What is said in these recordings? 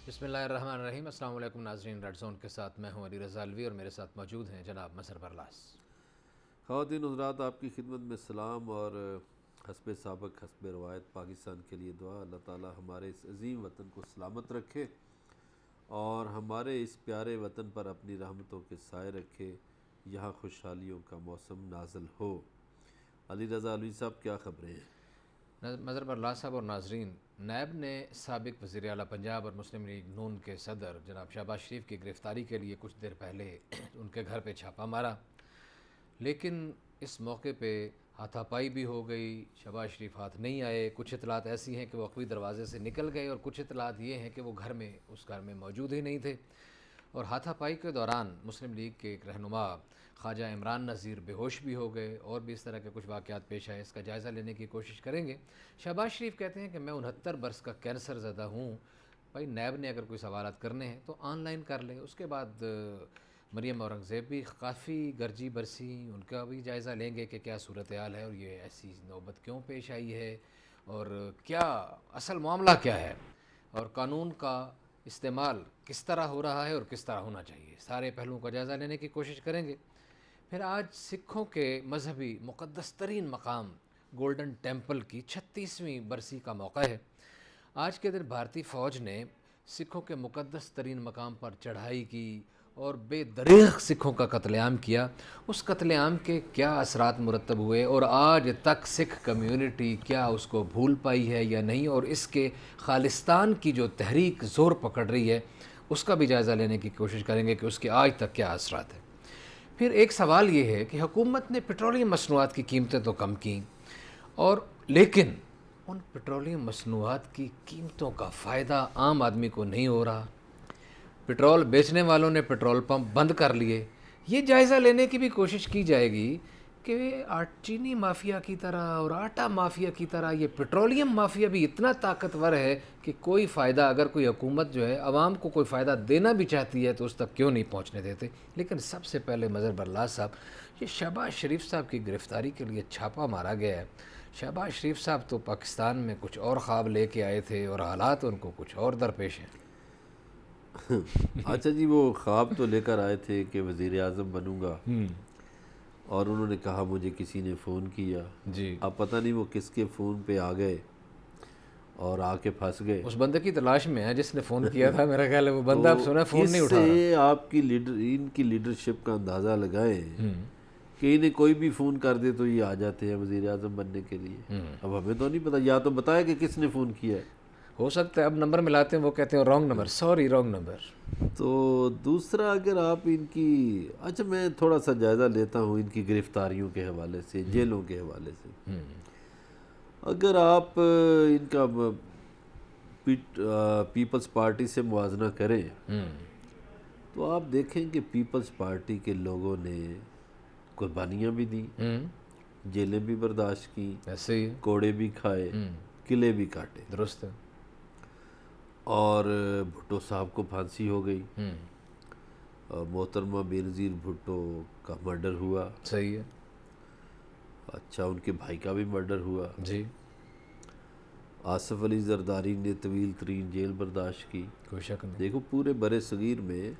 بسم اللہ الرحمن الرحیم۔ السلام علیکم ناظرین، ریڈ زون کے ساتھ میں ہوں علی رضا الوی اور میرے ساتھ موجود ہیں جناب مظہر برلاس۔ خواتین حضرات، آپ کی خدمت میں سلام اور حسب سابق حسب روایت پاکستان کے لیے دعا۔ اللہ تعالی ہمارے اس عظیم وطن کو سلامت رکھے اور ہمارے اس پیارے وطن پر اپنی رحمتوں کے سائے رکھے، یہاں خوشحالیوں کا موسم نازل ہو۔ علی رضا الوی صاحب، کیا خبریں ہیں؟ مظہر برلاس صاحب اور ناظرین، نیب نے سابق وزیر اعلیٰ پنجاب اور مسلم لیگ نون کے صدر جناب شہباز شریف کی گرفتاری کے لیے کچھ دیر پہلے ان کے گھر پہ چھاپا مارا، لیکن اس موقع پہ ہاتھا پائی بھی ہو گئی۔ شہباز شریف ہاتھ نہیں آئے۔ کچھ اطلاعات ایسی ہیں کہ وہ عقبی دروازے سے نکل گئے اور کچھ اطلاعات یہ ہیں کہ وہ اس گھر میں موجود ہی نہیں تھے۔ اور ہاتھا پائی کے دوران مسلم لیگ کے ایک رہنما خواجہ عمران نذیر بے ہوش بھی ہو گئے اور بھی اس طرح کے کچھ واقعات پیش آئے۔ اس کا جائزہ لینے کی کوشش کریں گے۔ شہباز شریف کہتے ہیں کہ میں 69 برس کا کینسر زدہ ہوں۔ بھائی نیب نے اگر کوئی سوالات کرنے ہیں تو آن لائن کر لیں۔ اس کے بعد مریم اورنگزیب بھی کافی گرجی برسی، ان کا بھی جائزہ لیں گے کہ کیا صورتحال ہے اور یہ ایسی نوبت کیوں پیش آئی ہے اور کیا اصل معاملہ کیا ہے اور قانون کا استعمال کس طرح ہو رہا ہے اور کس طرح ہونا چاہیے۔ سارے پہلوؤں کا جائزہ لینے کی کوشش کریں گے۔ پھر آج سکھوں کے مذہبی مقدس ترین مقام گولڈن ٹیمپل کی 36ویں برسی کا موقع ہے۔ آج کے دن بھارتی فوج نے سکھوں کے مقدس ترین مقام پر چڑھائی کی اور بے دریغ سکھوں کا قتل عام کیا۔ اس قتل عام کے کیا اثرات مرتب ہوئے اور آج تک سکھ کمیونٹی کیا اس کو بھول پائی ہے یا نہیں، اور اس کے خالصتان کی جو تحریک زور پکڑ رہی ہے اس کا بھی جائزہ لینے کی کوشش کریں گے کہ اس کے آج تک کیا اثرات ہیں۔ پھر ایک سوال یہ ہے کہ حکومت نے پیٹرولیم مصنوعات کی قیمتیں تو کم کیں، اور لیکن ان پیٹرولیم مصنوعات کی قیمتوں کا فائدہ عام آدمی کو نہیں ہو رہا۔ پیٹرول بیچنے والوں نے پیٹرول پمپ بند کر لیے۔ یہ جائزہ لینے کی بھی کوشش کی جائے گی کہ چینی مافیا کی طرح اور آٹا مافیا کی طرح یہ پیٹرولیم مافیا بھی اتنا طاقتور ہے کہ کوئی فائدہ، اگر کوئی حکومت جو ہے عوام کو کوئی فائدہ دینا بھی چاہتی ہے تو اس تک کیوں نہیں پہنچنے دیتے۔ لیکن سب سے پہلے مظہر برلاس صاحب، یہ شہباز شریف صاحب کی گرفتاری کے لیے چھاپا مارا گیا ہے۔ شہباز شریف صاحب تو پاکستان میں کچھ اور خواب لے کے آئے تھے اور حالات ان کو کچھ اور درپیش ہیں۔ اچھا جی، وہ خواب تو لے کر آئے تھے کہ وزیر اعظم بنوں گا، اور انہوں نے کہا مجھے کسی نے فون کیا۔ جی، اب پتہ نہیں وہ کس کے فون پہ آ گئے اور آ کے پھنس گئے۔ اس بندے کی تلاش میں ہے جس نے فون کیا تھا، میرا خیال ہے وہ بندہ اب سنا فون اس نہیں اٹھا رہا۔ سے آپ کی ان کی لیڈرشپ کا اندازہ لگائیں کہ انہیں کوئی بھی فون کر دے تو یہ آ جاتے ہیں وزیر اعظم بننے کے لیے۔ اب ہمیں تو نہیں پتہ، یا تو بتایا کہ کس نے فون کیا ہے۔ ہو سکتا ہے اب نمبر ملاتے ہیں وہ کہتے ہیں wrong number, sorry wrong number. تو دوسرا، اگر آپ ان کی اچھا میں تھوڑا سا جائزہ لیتا ہوں ان کی گرفتاریوں کے حوالے سے، جیلوں کے حوالے سے۔ اگر آپ ان کا پیپلز پارٹی سے موازنہ کریں تو آپ دیکھیں کہ پیپلز پارٹی کے لوگوں نے قربانیاں بھی دیں، جیلیں بھی برداشت کی، ایسے ہی کوڑے بھی کھائے، قلعے بھی کاٹے، درست ہے۔ اور بھٹو صاحب کو پھانسی ہو گئی، محترمہ بینظیر بھٹو کا مرڈر ہوا۔ صحیح ہے۔ اچھا، ان کے بھائی کا بھی مرڈر ہوا۔ جی، آصف علی زرداری نے طویل ترین جیل برداشت کی۔ کوئی شک نہیں۔ دیکھو پورے بر صغیر میں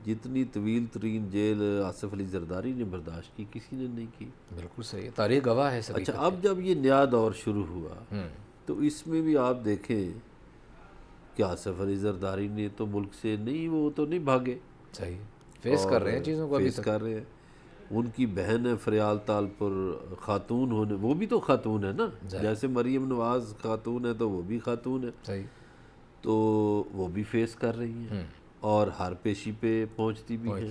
جتنی طویل ترین جیل آصف علی زرداری نے برداشت کی کسی نے نہیں کی۔ بالکل صحیح ہے، تاریخ گواہ ہے سبھی۔ اچھا، اب جب یہ نیا دور شروع ہوا تو اس میں بھی آپ دیکھیں کہ آصف علی زرداری نے تو ملک سے نہیں، وہ تو نہیں بھاگے، صحیح، فیس کر رہے ہیں چیزوں کو ابھی فیس تک۔ کر رہے ہیں۔ ان کی بہن ہے فریال تالپور، خاتون ہونے، وہ بھی تو خاتون ہے نا، جیسے مریم نواز خاتون ہے تو وہ بھی خاتون ہے، صحیح، تو وہ بھی فیس کر رہی ہیں اور ہر پیشی پہ پہنچتی بھی ہیں۔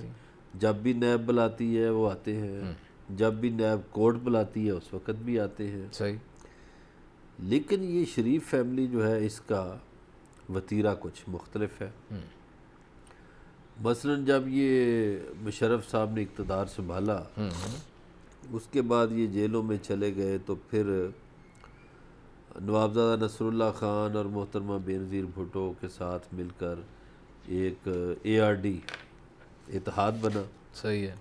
جب بھی نیب بلاتی ہے وہ آتے ہیں، جب بھی نیب کورٹ بلاتی ہے اس وقت بھی آتے ہیں۔ صحیح۔ لیکن یہ شریف فیملی جو ہے اس کا وتیرہ کچھ مختلف ہے۔ مثلا جب یہ مشرف صاحب نے اقتدار سنبھالا، اس کے بعد یہ جیلوں میں چلے گئے، تو پھر نوابزادہ نصر اللہ خان اور محترمہ بینظیر بھٹو کے ساتھ مل کر ایک ARD اتحاد بنا۔ صحیح ہے۔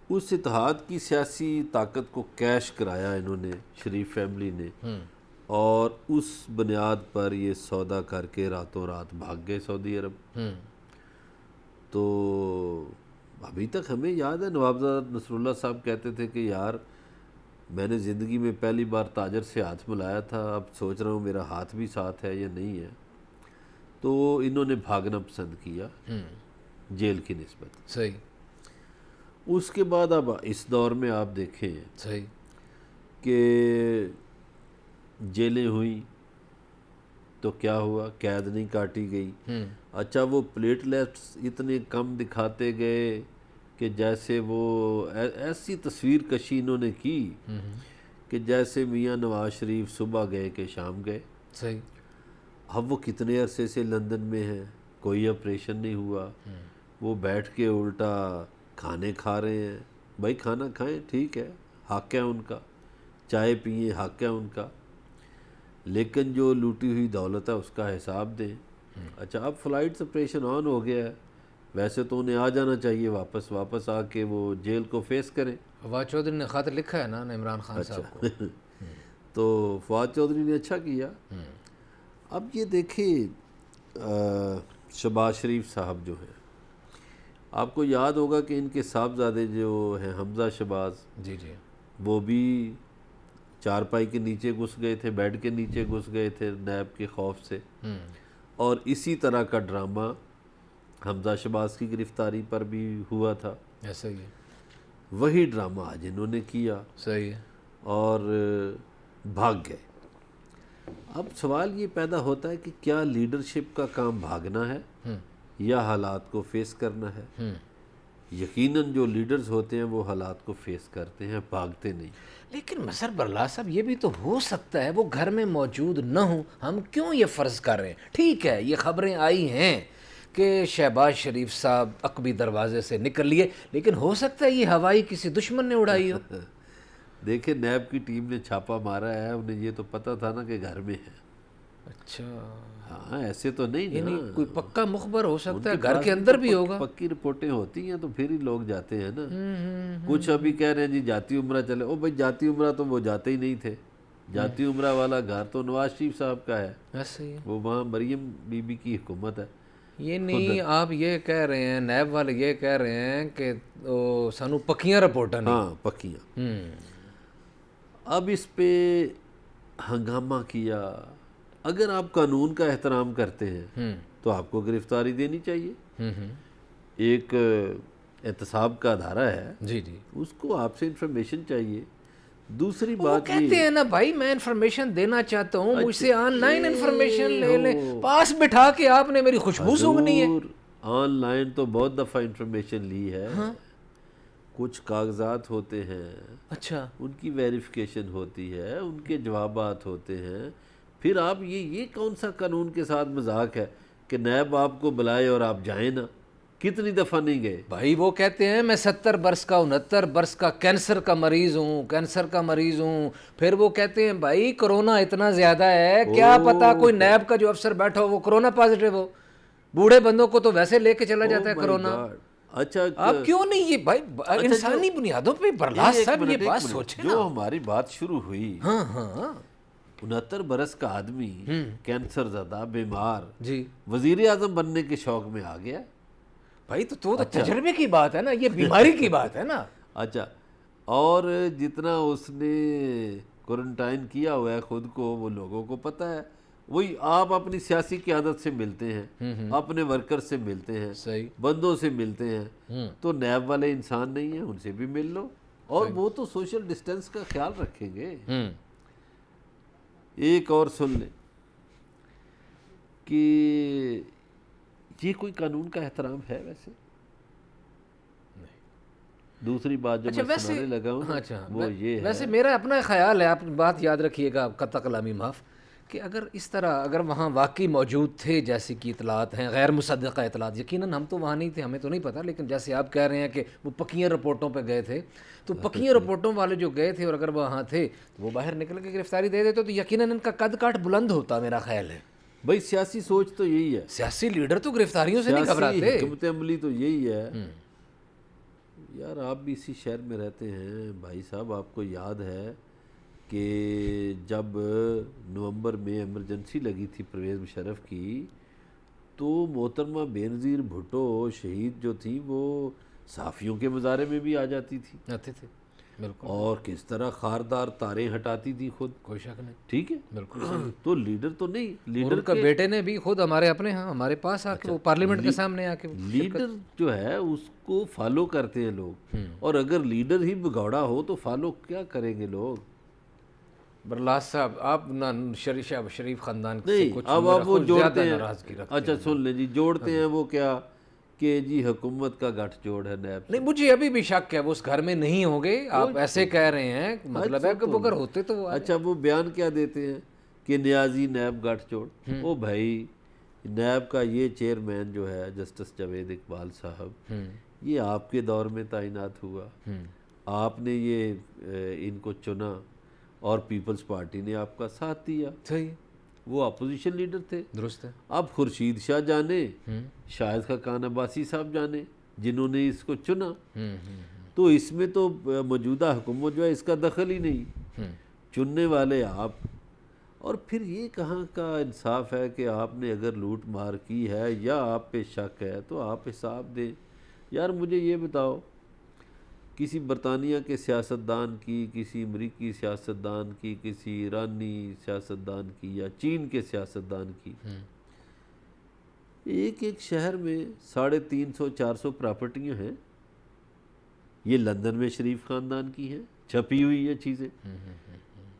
اس اتحاد کی سیاسی طاقت کو کیش کرایا انہوں نے، شریف فیملی نے، اور اس بنیاد پر یہ سودا کر کے راتوں رات بھاگ گئے سعودی عرب۔ تو ابھی تک ہمیں یاد ہے نوابزادہ نصر اللہ صاحب کہتے تھے کہ یار میں نے زندگی میں پہلی بار تاجر سے ہاتھ ملایا تھا، اب سوچ رہا ہوں میرا ہاتھ بھی ساتھ ہے یا نہیں ہے۔ تو انہوں نے بھاگنا پسند کیا جیل کی نسبت۔ صحیح۔ اس کے بعد اب اس دور میں آپ دیکھیں صحیح کہ جیلیں ہوئیں تو کیا ہوا، قید نہیں کاٹی گئی۔ اچھا وہ پلیٹلیٹس اتنے کم دکھاتے گئے کہ جیسے وہ ایسی تصویر کشی انہوں نے کی کہ جیسے میاں نواز شریف صبح گئے کہ شام گئے۔ صحیح۔ اب وہ کتنے عرصے سے لندن میں ہیں، کوئی آپریشن نہیں ہوا، وہ بیٹھ کے الٹا کھانے کھا رہے ہیں۔ بھائی کھانا کھائیں ٹھیک ہے، حق ہے ان کا، چائے پئیں حق ہے ان کا، لیکن جو لوٹی ہوئی دولت ہے اس کا حساب دیں۔ اچھا اب فلائٹ آپریشن آن ہو گیا ہے، ویسے تو انہیں آ جانا چاہیے واپس آ کے وہ جیل کو فیس کریں۔ فواد چودھری نے خاطر لکھا ہے نا عمران خان صاحب کو۔ تو فواد چودھری نے اچھا کیا۔ اب یہ دیکھیں شہباز شریف صاحب جو ہیں، آپ کو یاد ہوگا کہ ان کے صاحبزادے جو ہیں حمزہ شہباز، جی جی، وہ بھی چارپائی کے نیچے گھس گئے تھے، بیڈ کے نیچے گھس گئے تھے نیب کے خوف سے، اور اسی طرح کا ڈرامہ حمزہ شہباز کی گرفتاری پر بھی ہوا تھا۔ ایسا ہی ہے، وہی ڈرامہ آج انہوں نے کیا صحیح ہے۔ اور بھاگ گئے۔ اب سوال یہ پیدا ہوتا ہے کہ کیا لیڈرشپ کا کام بھاگنا ہے یا حالات کو فیس کرنا ہے؟ یقیناً جو لیڈرز ہوتے ہیں وہ حالات کو فیس کرتے ہیں، بھاگتے نہیں۔ لیکن مسر برلا صاحب یہ بھی تو ہو سکتا ہے وہ گھر میں موجود نہ ہوں، ہم کیوں یہ فرض کر رہے ہیں؟ ٹھیک ہے یہ خبریں آئی ہیں کہ شہباز شریف صاحب عقبی دروازے سے نکل لیے، لیکن ہو سکتا ہے یہ ہوائی کسی دشمن نے اڑائی ہو۔ دیکھیں نیب کی ٹیم نے چھاپا مارا ہے، انہیں یہ تو پتہ تھا نا کہ گھر میں ہے۔ اچھا ہاں ایسے تو نہیں یعنی نا، کوئی پکا مخبر ہو ان سکتا کے ہے گھر پاس کے اندر بھی تو ہوگا۔ پکی رپورٹیں ہوتی ہیں تو پھر ہی لوگ جاتے ہیں نا۔ کچھ ابھی کہہ رہے ہیں جی جاتی عمرہ چلے، او بھائی جاتی عمرہ تو وہ جاتے ہی نہیں تھے، جاتی عمرہ والا گھر تو نواز شریف صاحب کا ہے، ایسا ہی ہے، وہ وہاں مریم بی بی کی حکومت ہے۔ یہ نہیں آپ یہ کہہ رہے ہیں، نیب والے یہ کہہ رہے ہیں کہ سانو پکیاں رپورٹاں نہیں۔ ہاں پکیاں۔ اب اس پہ ہنگامہ کیا۔ اگر آپ قانون کا احترام کرتے ہیں تو آپ کو گرفتاری دینی چاہیے۔ ایک احتساب کا ادارہ ہے، جی جی، اس کو آپ سے انفارمیشن چاہیے۔ دوسری وہ بات کہتے ہیں نا بھائی میں انفارمیشن دینا چاہتا ہوں، مجھ سے آن لائن انفارمیشن لے لیں، ہو پاس بٹھا کے آپ نے میری خوشبو سونگنی ہے۔ آن لائن تو بہت دفعہ انفارمیشن لی ہے، کچھ کاغذات ہوتے ہیں، اچھا ان کی ویریفیکیشن ہوتی ہے، ان کے جوابات ہوتے ہیں، پھر آپ یہ کون سا قانون کے ساتھ مذاق ہے کہ نیب آپ کو بلائے اور آپ جائیں نا؟ کتنی دفعہ نہیں گئے؟ بھائی وہ کہتے ہیں میں 70 برس کا 69 برس کا کینسر کا مریض ہوں، پھر وہ کہتے ہیں بھائی کرونا اتنا زیادہ ہے، کیا پتا کوئی نیب کا جو افسر بیٹھا ہو وہ کرونا پازیٹیو ہو، بوڑھے بندوں کو تو ویسے لے کے چلا جاتا ہے کرونا۔ اچھا آپ کیوں نہیں یہ بھائی انسانی بنیادوں پہ برلا صاحب یہ بات سوچیں نا۔ جو ہماری بات شروع ہوئی، ہاں ہاں 69 برس کا آدمی کینسر زدہ بیمار جی وزیر اعظم بننے کے شوق میں آ گیا۔ بھائی تو تجربے کی بات ہے نا، یہ بیماری کی بات ہے نا۔ اچھا اور جتنا اس نے کوارنٹائن کیا ہوا ہے خود کو وہ لوگوں کو پتہ ہے، وہی آپ اپنی سیاسی قیادت سے ملتے ہیں، اپنے ورکر سے ملتے ہیں، صحیح، بندوں سے ملتے ہیں، تو نیب والے انسان نہیں ہیں، ان سے بھی مل لو، اور وہ تو سوشل ڈسٹینس کا خیال رکھیں گے۔ ایک اور سن لیں کہ یہ کوئی قانون کا احترام ہے ویسے؟ دوسری بات جو میں سنانے لگا ہوں وہ یہ ہے، ویسے میرا اپنا خیال ہے، آپ بات یاد رکھیے گا، قطع کلامی معاف، کہ اگر اس طرح اگر وہاں واقعی موجود تھے جیسی کی اطلاعات ہیں، غیر مصدقہ اطلاعات، یقیناً ہم تو وہاں نہیں تھے، ہمیں تو نہیں پتہ، لیکن جیسے آپ کہہ رہے ہیں کہ وہ پکیاں رپورٹوں پہ گئے تھے، تو پکیاں رپورٹوں والے جو گئے تھے اور اگر وہاں تھے تو وہ باہر نکل کے گرفتاری دے دیتے تو یقیناً ان کا قد کاٹ بلند ہوتا، میرا خیال ہے۔ بھائی سیاسی سوچ تو یہی ہے، سیاسی لیڈر تو گرفتاریوں سے نہیں گھبراتے۔ سیاسی حکمت عملی تو یہی ہے۔ یار آپ بھی اسی شہر میں رہتے ہیں بھائی صاحب، آپ کو یاد ہے کہ جب نومبر میں ایمرجنسی لگی تھی پرویز مشرف کی، تو محترمہ بینظیر بھٹو شہید جو تھیں وہ صحافیوں کے مظاہرے میں بھی آ جاتی تھی، آتے تھے، بالکل، اور کس طرح خاردار تاریں ہٹاتی تھی خود. کوئی شک نہیں، ٹھیک ہے، بالکل. تو لیڈر تو نہیں، اور لیڈر ان کا بیٹے نے بھی خود ہمارے اپنے ہاں ہمارے پاس آ کے وہ پارلیمنٹ کے سامنے آ کے لیڈر جو ہے اس کو فالو کرتے ہیں لوگ، اور اگر لیڈر ہی بگوڑا ہو تو فالو کیا کریں گے لوگ؟ برلاس صاحب آپ نہ شریف خاندان سے نہیں، کچھ اب میرا وہ خود جوڑتے زیادہ ہیں. ناراضگی رکھتے اچھا ہیں. سن لیں جی، جوڑتے ہیں وہ کیا کہ جی حکومت کا گٹھ جوڑ ہے نیب سے. نہیں، مجھے ابھی بھی شک ہے وہ اس گھر میں نہیں ہوں گے. آپ ایسے کہہ رہے ہیں، مطلب ہے کہ وہ اگر ہوتے تو وہ اچھا وہ بیان کیا دیتے ہیں کہ نیازی نیب گٹھ جوڑ. او بھائی، نیب کا یہ چیئرمین جو ہے جسٹس جاوید اقبال صاحب، یہ آپ کے دور میں تعینات ہوا، آپ نے یہ ان کو چنا اور پیپلز پارٹی نے آپ کا ساتھ دیا. صحیح، وہ اپوزیشن لیڈر تھے. درست ہے. اب خورشید شاہ جانے، شاہد خاقان عباسی صاحب جانے جنہوں نے اس کو چنا، تو اس میں تو موجودہ حکومت جو ہے اس کا دخل ہی نہیں، چننے والے آپ. اور پھر یہ کہاں کا انصاف ہے کہ آپ نے اگر لوٹ مار کی ہے یا آپ پہ شک ہے تو آپ حساب دیں. یار مجھے یہ بتاؤ، کسی برطانیہ کے سیاستدان کی، کسی امریکی سیاستدان کی، کسی ایرانی سیاستدان کی یا چین کے سیاستدان کی، ایک ایک شہر میں 350-400 پراپرٹیاں ہیں. یہ لندن میں شریف خاندان کی ہیں، چھپی ہوئی یہ چیزیں.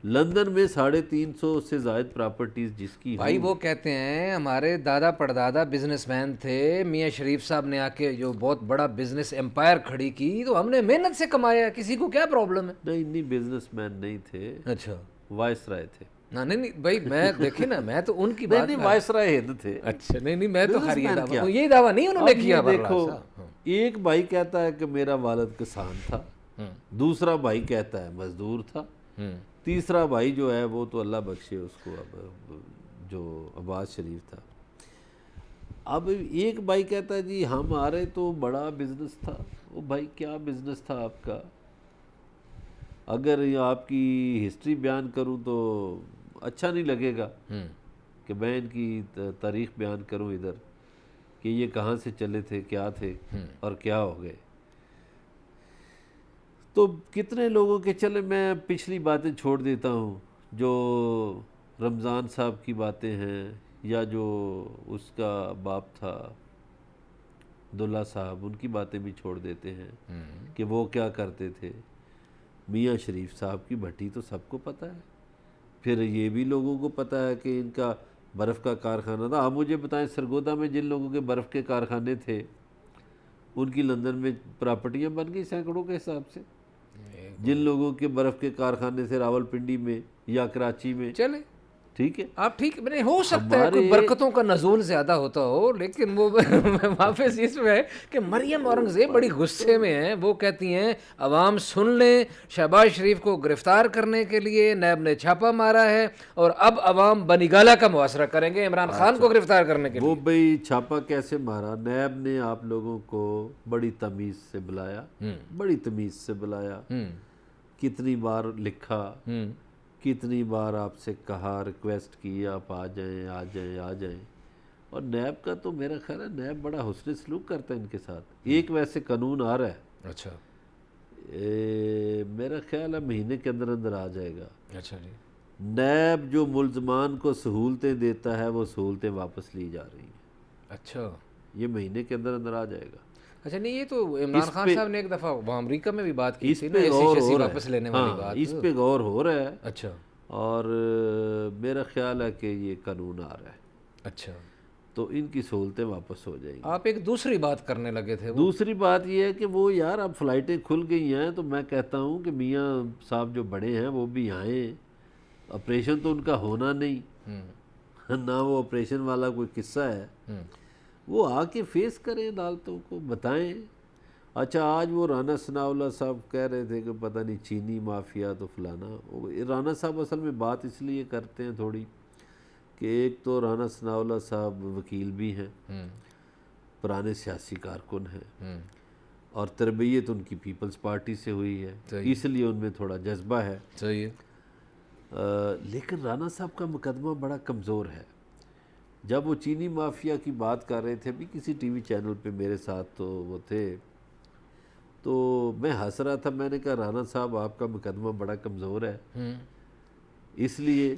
لندن میں 350 سے زائد پراپرٹیز جس کی بھائی وہ کہتے ہیں ہمارے دادا پردادا بزنس مین تھے، میاں شریف صاحب نے آ کے جو بہت بڑا بزنس امپائر کھڑی کی تو ہم نے محنت سے کمایا، کسی کو کیا پرابلم ہے؟ نہیں بزنس مین نہیں تھے، اچھا، وائس رائے تھے. نہیں بھائی، میں دیکھیں نا، میں تو ان کی بات نہیں وائس رائے ہند تھے. اچھا، نہیں میں تو خیر یہ دعویٰ نہیں انہوں نے کیا. دیکھو، ایک بھائی کہتا ہے کہ میرا والد کسان تھا، دوسرا بھائی کہتا ہے مزدور تھا، تیسرا بھائی جو ہے وہ تو اللہ بخشے اس کو، اب جو عباس شریف تھا. اب ایک بھائی کہتا ہے جی ہمارے تو بڑا بزنس تھا. وہ بھائی کیا بزنس تھا آپ کا؟ اگر آپ کی ہسٹری بیان کروں تو اچھا نہیں لگے گا کہ میں ان کی تاریخ بیان کروں ادھر کہ یہ کہاں سے چلے تھے، کیا تھے اور کیا ہو گئے. تو کتنے لوگوں کے، چلے میں پچھلی باتیں چھوڑ دیتا ہوں، جو رمضان صاحب کی باتیں ہیں یا جو اس کا باپ تھا عبداللہ صاحب، ان کی باتیں بھی چھوڑ دیتے ہیں کہ وہ کیا کرتے تھے. میاں شریف صاحب کی بھٹی تو سب کو پتہ ہے. پھر یہ بھی لوگوں کو پتہ ہے کہ ان کا برف کا کارخانہ تھا. آپ مجھے بتائیں سرگودا میں جن لوگوں کے برف کے کارخانے تھے ان کی لندن میں پراپرٹیاں بن گئی سینکڑوں کے حساب سے. جن لوگوں کے برف کے کارخانے سے راولپنڈی میں یا کراچی میں، چلے ٹھیک ہے، آپ ٹھیک نہیں ہو سکتا ہے کوئی برکتوں کا نزول زیادہ ہوتا ہو، لیکن وہ واپس اس میں ہے کہ مریم اورنگزیب بڑی غصے میں ہیں. وہ کہتی ہیں عوام سن لیں، شہباز شریف کو گرفتار کرنے کے لیے نیب نے چھاپا مارا ہے اور اب عوام بنیگالہ کا محاصرہ کریں گے عمران خان کو گرفتار کرنے کے لیے. وہ بھائی چھاپا کیسے مارا؟ نیب نے آپ لوگوں کو بڑی تمیز سے بلایا، بڑی تمیز سے بلایا، کتنی بار لکھا، کتنی بار آپ سے کہا، ریکویسٹ کی آپ آ جائیں آ جائیں آ جائیں. اور نیب کا تو میرا خیال ہے نیب بڑا حسن سلوک کرتا ہے ان کے ساتھ. ایک ویسے قانون آ رہا ہے، اچھا میرا خیال ہے مہینے کے اندر اندر آ جائے گا. اچھا جی، نیب جو ملزمان کو سہولتیں دیتا ہے وہ سہولتیں واپس لی جا رہی ہیں. اچھا، یہ مہینے کے اندر اندر آ جائے گا. اچھا. نہیں یہ تو عمران خان صاحب نے ایک دفعہ وہاں امریکہ میں بھی بات کی تھی نا، پہ غور ایسی ہو رہا واپس ہے، لینے والی بات، اس پہ غور ہو رہا ہے. اچھا، اور میرا خیال ہے کہ یہ قانون آ رہا ہے. اچھا، تو ان کی سہولتیں واپس ہو جائیں گی. آپ ایک دوسری بات کرنے لگے تھے. دوسری بات یہ ہے کہ وہ یار اب فلائٹیں کھل گئی ہیں تو میں کہتا ہوں کہ میاں صاحب جو بڑے ہیں وہ بھی آئیں. آپریشن تو ان کا ہونا نہیں، نہ وہ آپریشن والا کوئی قصہ ہے. وہ آ کے فیس کریں عدالتوں کو، بتائیں. اچھا آج وہ رانا ثناء اللہ صاحب کہہ رہے تھے کہ پتہ نہیں چینی مافیا تو فلانا. رانا صاحب اصل میں بات اس لیے کرتے ہیں تھوڑی کہ ایک تو رانا ثناء اللہ صاحب وکیل بھی ہیں، پرانے سیاسی کارکن ہیں، اور تربیت ان کی پیپلز پارٹی سے ہوئی ہے، اس لیے ان میں تھوڑا جذبہ ہے. صحیح ہے. لیکن رانا صاحب کا مقدمہ بڑا کمزور ہے. جب وہ چینی مافیا کی بات کر رہے تھے بھی کسی ٹی وی چینل پہ میرے ساتھ تو وہ تھے، تو میں ہنس رہا تھا. میں نے کہا رانا صاحب آپ کا مقدمہ بڑا کمزور ہے، اس لیے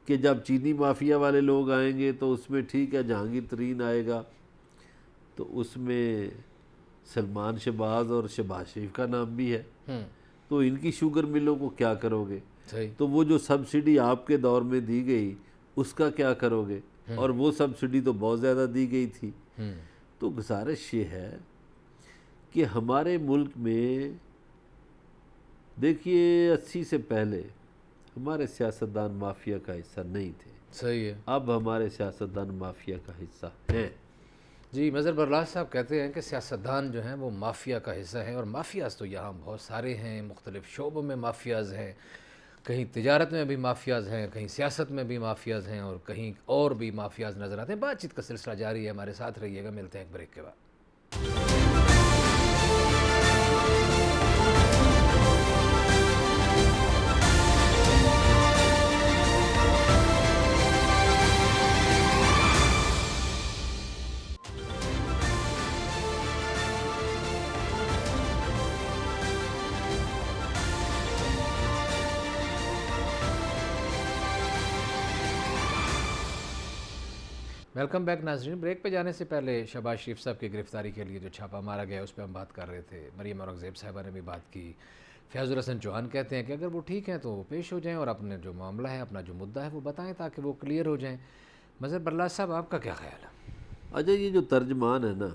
کہ جب چینی مافیا والے لوگ آئیں گے تو اس میں ٹھیک ہے جہانگیر ترین آئے گا تو اس میں سلمان شہباز اور شہباز شریف کا نام بھی ہے، تو ان کی شوگر ملوں کو کیا کرو گے؟ صحیح. تو وہ جو سبسڈی آپ کے دور میں دی گئی اس کا کیا کرو گے؟ اور وہ سبسڈی تو بہت زیادہ دی گئی تھی. تو گزارش یہ ہے کہ ہمارے ملک میں دیکھیے 80 سے پہلے ہمارے سیاستدان مافیا کا حصہ نہیں تھے، صحیح ہے. اب ہمارے سیاستدان مافیا کا حصہ ہیں. جی مظہر برلاس صاحب کہتے ہیں کہ سیاستدان جو ہیں وہ مافیا کا حصہ ہیں، اور مافیاز تو یہاں بہت سارے ہیں، مختلف شعبوں میں مافیاز ہیں، کہیں تجارت میں بھی مافیاز ہیں، کہیں سیاست میں بھی مافیاز ہیں، اور کہیں اور بھی مافیاز نظر آتے ہیں. بات چیت کا سلسلہ جاری ہے، ہمارے ساتھ رہیے گا، ملتے ہیں ایک بریک کے بعد. ویلکم بیک ناظرین. بریک پہ جانے سے پہلے شہباز شریف صاحب کی گرفتاری کے لیے جو چھاپہ مارا گیا اس پہ ہم بات کر رہے تھے. مریم اورنگزیب صاحبہ نے بھی بات کی. فیاض الحسن چوہان کہتے ہیں کہ اگر وہ ٹھیک ہیں تو وہ پیش ہو جائیں اور اپنے جو معاملہ ہے، اپنا جو مدعا ہے وہ بتائیں تاکہ وہ کلیئر ہو جائیں. مظہر برلاس صاحب آپ کا کیا خیال ہے؟ اچھا یہ جو ترجمان ہے نا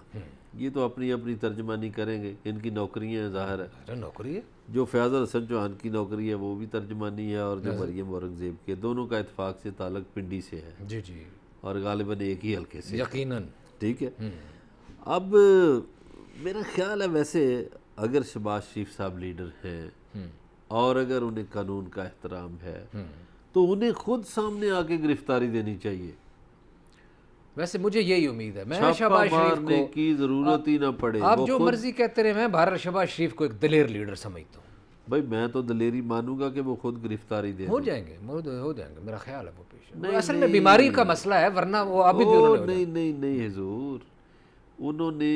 یہ تو اپنی اپنی ترجمانی کریں گے، ان کی نوکریاں ہیں ظاہر ہے. نوکری ہے. جو فیاض الحسن چوہان کی نوکری ہے وہ بھی ترجمانی ہے، اور جو مریم اورنگزیب کے، دونوں کا اتفاق سے تعلق پنڈی سے ہے جی جی اور غالباً ایک ہی حلقے سے. یقیناً. ٹھیک ہے. اب میرا خیال ہے ویسے اگر شہباز شریف صاحب لیڈر ہیں اور اگر انہیں قانون کا احترام ہے تو انہیں خود سامنے آ کے گرفتاری دینی چاہیے. ویسے مجھے یہی امید ہے. میں چھاپہ شہباز شریف مارنے کو کی ضرورت ہی نہ پڑے. آپ وہ جو خود مرضی کہتے رہے، میں بھارت شہباز شریف کو ایک دلیر لیڈر سمجھتا ہوں. بھائی میں تو دلیری مانوں گا کہ وہ خود گرفتاری دے ہو دیں. جائیں گے، ہو جائیں گے، میرا خیال ہے وہ پیش. نہیں، اصل میں نہیں. بیماری کا مسئلہ ہے، ورنہ وہ ابھی بھی انہوں نے نہیں حضور، انہوں نے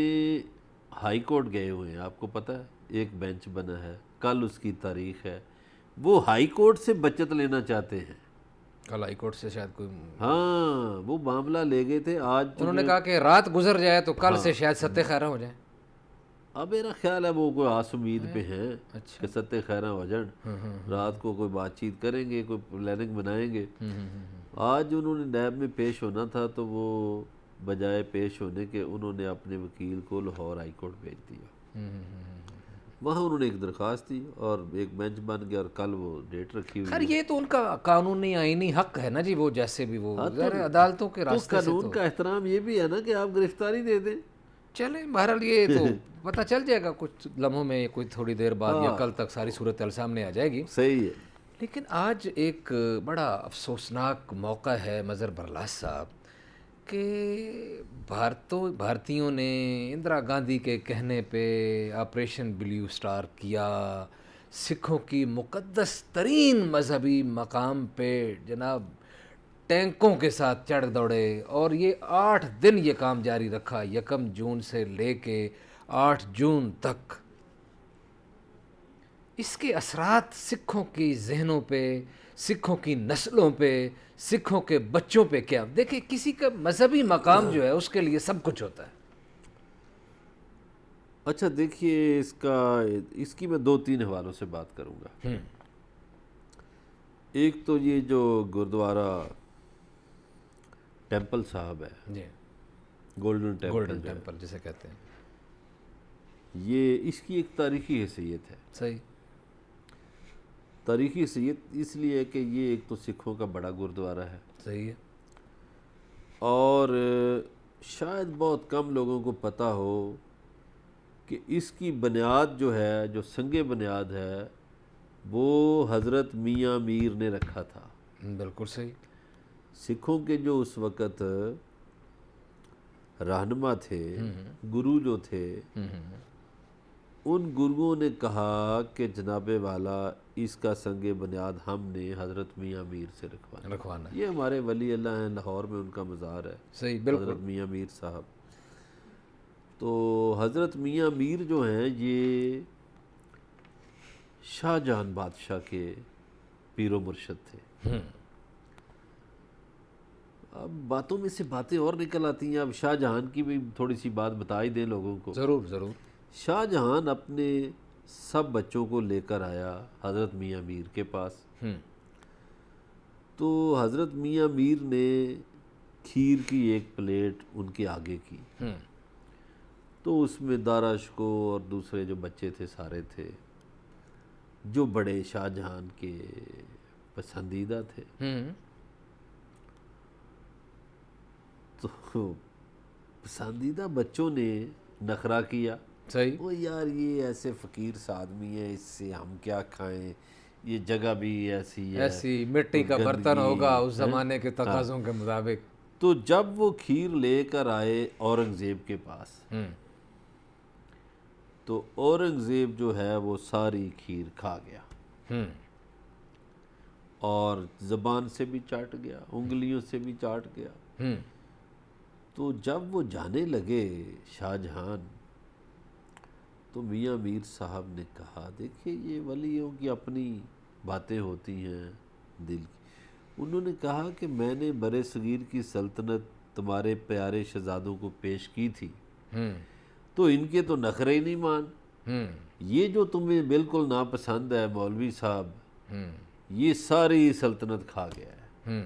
ہائی کورٹ گئے ہوئے ہیں، آپ کو پتہ ہے ایک بینچ بنا ہے، کل اس کی تاریخ ہے. وہ ہائی کورٹ سے بچت لینا چاہتے ہیں. کل ہائی کورٹ سے شاید کوئی ہاں وہ معاملہ لے گئے تھے. آج انہوں نے کہا کہ رات گزر جائے تو کل سے شاید ستہ خیرہ ہو جائیں. اب میرا خیال ہے وہ کوئی آس امید پہ ہیں کہ ستہ خیرہ ہو جائیں. رات کو کوئی بات چیت کریں گے، کوئی پلاننگ بنائیں گے. آج انہوں نے نیب میں پیش ہونا تھا تو وہ بجائے پیش ہونے کے انہوں نے اپنے وکیل کو لاہور ہائی کورٹ بھیج دیا. وہاں انہوں نے ایک درخواست دی اور ایک بینچ بن گیا اور کل وہ ڈیٹ رکھی ہوئی. خیر یہ تو ان کا قانونی آئینی حق ہے نا جی، وہ جیسے بھی وہ عدالتوں کے راستے سے. قانون کا احترام یہ بھی ہے نا کہ آپ گرفتاری دے دیں. چلیں بہرحال یہ تو پتہ چل جائے گا کچھ لمحوں میں، کوئی تھوڑی دیر بعد یا کل تک ساری صورتحال سامنے آ جائے گی. صحیح ہے. لیکن آج ایک بڑا افسوسناک موقع ہے مظہر برلاس صاحب کہ بھارتیوں نے اندرا گاندھی کے کہنے پہ آپریشن بلیو سٹار کیا، سکھوں کی مقدس ترین مذہبی مقام پہ جناب ٹینکوں کے ساتھ چڑھ دوڑے، اور یہ 8 دن یہ کام جاری رکھا، 1 جون سے لے کے 8 جون تک. اس کے اثرات سکھوں کی ذہنوں پہ، سکھوں کی نسلوں پہ، سکھوں کے بچوں پہ کیا؟ دیکھیں کسی کا مذہبی مقام جو ہے اس کے لیے سب کچھ ہوتا ہے. اچھا دیکھیے اس کی میں 2-3 حوالوں سے بات کروں گا. ایک تو یہ جو گردوارہ ٹیمپل صاحب ہے جی، گولڈن ٹیمپل جسے کہتے ہیں، یہ اس کی ایک تاریخی حیثیت ہے. صحیح. تاریخی حیثیت اس لیے ہے کہ یہ ایک تو سکھوں کا بڑا گردوارہ ہے. صحیح ہے. اور شاید بہت کم لوگوں کو پتہ ہو کہ اس کی بنیاد جو ہے، جو سنگ بنیاد ہے، وہ حضرت میاں میر نے رکھا تھا. بالکل صحیح. سکھوں کے جو اس وقت رہنما تھے، گرو جو تھے، ان گروؤں نے کہا کہ جناب والا اس کا سنگ بنیاد ہم نے حضرت میاں میر سے رکھوانا ہے. یہ ہمارے ولی اللہ ہیں، لاہور میں ان کا مزار ہے، صحیح، بالکل. حضرت میاں میر صاحب. تو حضرت میاں میر جو ہیں یہ شاہ جہان بادشاہ کے پیر و مرشد تھے. اب باتوں میں سے باتیں اور نکل آتی ہیں. اب شاہ جہان کی بھی تھوڑی سی بات بتا ہی دیں لوگوں کو. ضرور ضرور. شاہ جہان اپنے سب بچوں کو لے کر آیا حضرت میاں میر کے پاس. تو حضرت میاں میر نے کھیر کی ایک پلیٹ ان کے آگے کی. تو اس میں دارش کو اور دوسرے جو بچے تھے سارے تھے جو بڑے شاہ جہان کے پسندیدہ تھے. تو پسندیدہ بچوں نے نخرہ کیا. صحیح. وہ یار یہ ایسے فقیر سا آدمی ہے، اس سے ہم کیا کھائیں، یہ جگہ بھی ایسی ہے، ایسی مٹی کا برتن ہوگا اس زمانے کے تقاضوں کے مطابق. تو جب وہ کھیر لے کر آئے اورنگزیب کے پاس تو اورنگزیب جو ہے وہ ساری کھیر کھا گیا اور زبان سے بھی چاٹ گیا، انگلیوں سے بھی چاٹ گیا. تو جب وہ جانے لگے شاہ جہان تو میاں میر صاحب نے کہا دیکھیے یہ ولیوں کی اپنی باتیں ہوتی ہیں دل کی. انہوں نے کہا کہ میں نے برِ صغیر کی سلطنت تمہارے پیارے شہزادوں کو پیش کی تھی تو ان کے تو نخرے ہی نہیں مان. یہ جو تمہیں بالکل ناپسند ہے مولوی صاحب یہ ساری سلطنت کھا گیا ہے،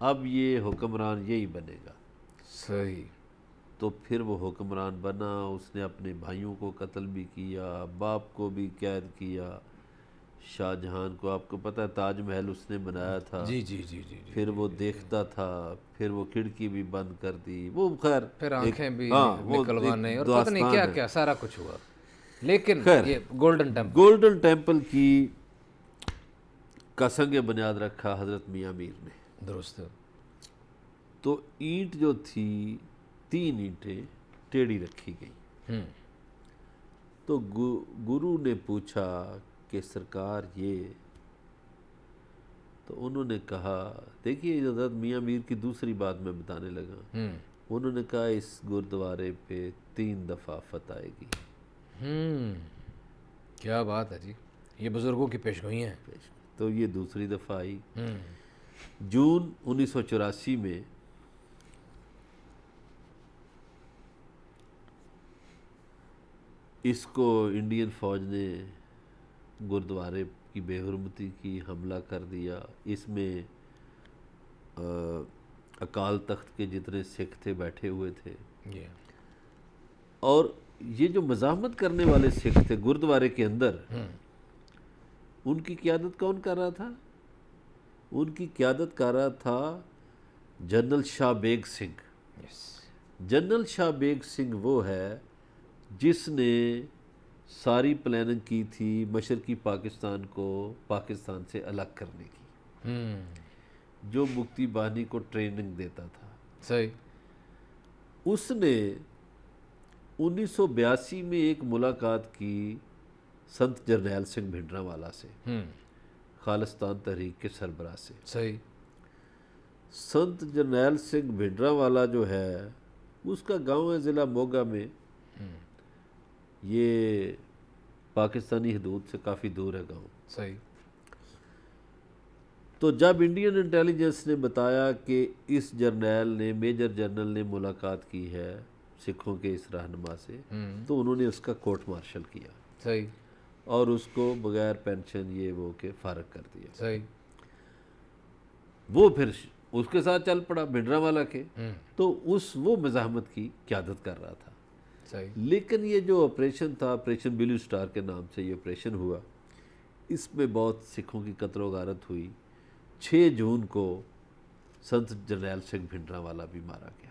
اب یہ حکمران یہی بنے گا. صحیح. تو پھر وہ حکمران بنا. اس نے اپنے بھائیوں کو قتل بھی کیا، باپ کو بھی قید کیا. شاہ جہان کو آپ کو پتہ ہے تاج محل اس نے بنایا تھا. جی جی جی جی. پھر وہ دیکھتا تھا، پھر وہ کھڑکی بھی بند کر دی. وہ خیر پھر آنکھیں بھی وہ نکلوانے اور پتہ نہیں داستان کیا ہے. کیا سارا کچھ ہوا. لیکن خیر یہ گولڈن ٹیمپل گولڈن ٹیمپل کی کا سنگ بنیاد رکھا حضرت میاں میر نے. درست. تو اینٹ جو تھی 3 اینٹیں ٹیڑھی رکھی گئی. تو گرو نے پوچھا کہ سرکار یہ، تو انہوں نے کہا دیکھیے حضرت میاں میر کی دوسری بات میں بتانے لگا. انہوں نے کہا اس گردوارے پہ 3 دفعہ فتح آئے گی. کیا بات ہے جی، یہ بزرگوں کی پیشگوئی ہیں. تو یہ دوسری دفعہ آئی جون 1984 میں. اس کو انڈین فوج نے گردوارے کی بے حرمتی کی، حملہ کر دیا. اس میں اکال تخت کے جتنے سکھ تھے بیٹھے ہوئے تھے. اور یہ جو مزاحمت کرنے والے سکھ تھے گردوارے کے اندر ان کی قیادت کون کر رہا تھا؟ ان کی قیادت کر رہا تھا جنرل شاہ بیگ سنگھ. جنرل شاہ بیگ سنگھ وہ ہے جس نے ساری پلاننگ کی تھی مشرقی پاکستان کو پاکستان سے الگ کرنے کی، جو مکتی بانی کو ٹریننگ دیتا تھا. صحیح. اس نے 1982 میں ایک ملاقات کی سنت جرنیل سنگھ بھنڈراوالا سے، خالصتان تحریک کے سربراہ سے. صحیح. سنت جرنیل سنگھ بھنڈراوالا جو ہے اس کا گاؤں ہے ضلع موگا میں. یہ پاکستانی حدود سے کافی دور ہے گاؤں. صحیح. تو جب انڈین انٹیلیجنس نے بتایا کہ اس جرنیل نے میجر جنرل نے ملاقات کی ہے سکھوں کے اس رہنما سے، تو انہوں نے اس کا کورٹ مارشل کیا. صحیح. اور اس کو بغیر پینشن یہ وہ کے فارغ کر دیا. صحیح. وہ پھر اس کے ساتھ چل پڑا بھنڈراوالا کے. تو وہ مزاحمت کی قیادت کر رہا تھا. صحیح. لیکن یہ جو آپریشن تھا، آپریشن بلیو سٹار کے نام سے یہ آپریشن ہوا، اس میں بہت سکھوں کی قتل و غارت ہوئی. 6 جون کو سنت جرنیل سنگھ بھنڈراوالا بھی مارا گیا.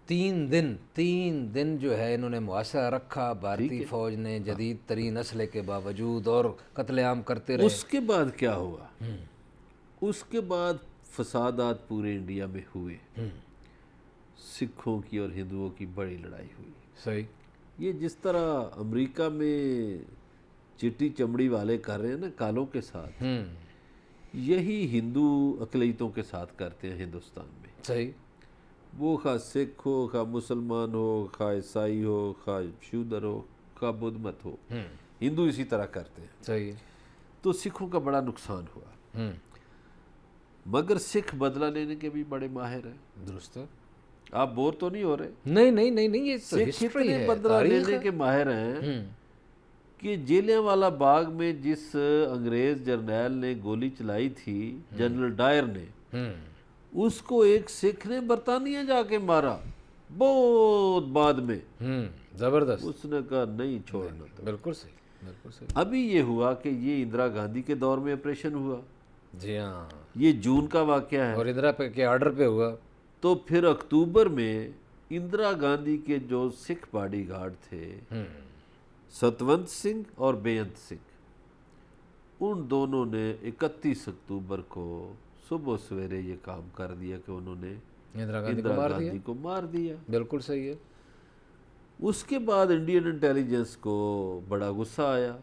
3 دن جو ہے انہوں نے محاصرہ رکھا بھارتی فوج نے جدید ترین اسلحے کے باوجود اور قتل عام کرتے رہے. اس کے بعد کیا ہوا؟ اس کے بعد فسادات پورے انڈیا میں ہوئے. سکھوں کی اور ہندوؤں کی بڑی لڑائی ہوئی. صحیح. یہ جس طرح امریکہ میں چٹی چمڑی والے کر رہے ہیں نا کالوں کے ساتھ، یہی ہندو اقلیتوں کے ساتھ کرتے ہیں ہندوستان میں. صحیح. وہ خواہ سکھ ہو، خواہ مسلمان ہو، خواہ عیسائی ہو، خواہ شودر ہو، خواہ بدھ مت ہو، ہندو اسی طرح کرتے ہیں. صحیح. تو سکھوں کا بڑا نقصان ہوا، مگر سکھ بدلہ لینے کے بھی بڑے ماہر ہیں. درست ہے. آپ بور تو نہیں ہو رہے؟ نہیں نہیں نہیں نہیں، یہ تو سکھ ہسٹری اتنے ہے، بدلہ تاریخ لینے ہے. کے ماہر ہیں کہ جلیانوالہ باغ میں جس انگریز جرنیل نے گولی چلائی تھی، جنرل ڈائر نے، اس کو ایک سکھ نے برطانیہ جا کے مارا بہت بعد میں. زبردست. اس نے کہا نہیں چھوڑنا. بالکل صحیح، بالکل صحیح. ابھی یہ ہوا کہ یہ اندرا گاندھی کے دور میں آپریشن ہوا. جی ہاں. یہ جون کا واقعہ ہے. اور اندرا کے آرڈر پہ ہوا. تو پھر اکتوبر میں اندرا گاندھی کے جو سکھ باڈی گارڈ تھے، ستونت سنگھ اور بیانت سنگھ، ان دونوں نے 31 اکتوبر کو صبح سویرے یہ کام کر دیا کہ انہوں نے اندرا اندرا گاندھی کو مار دیا. بالکل صحیح ہے. اس کے بعد انڈین انٹیلیجنس کو بڑا غصہ آیا،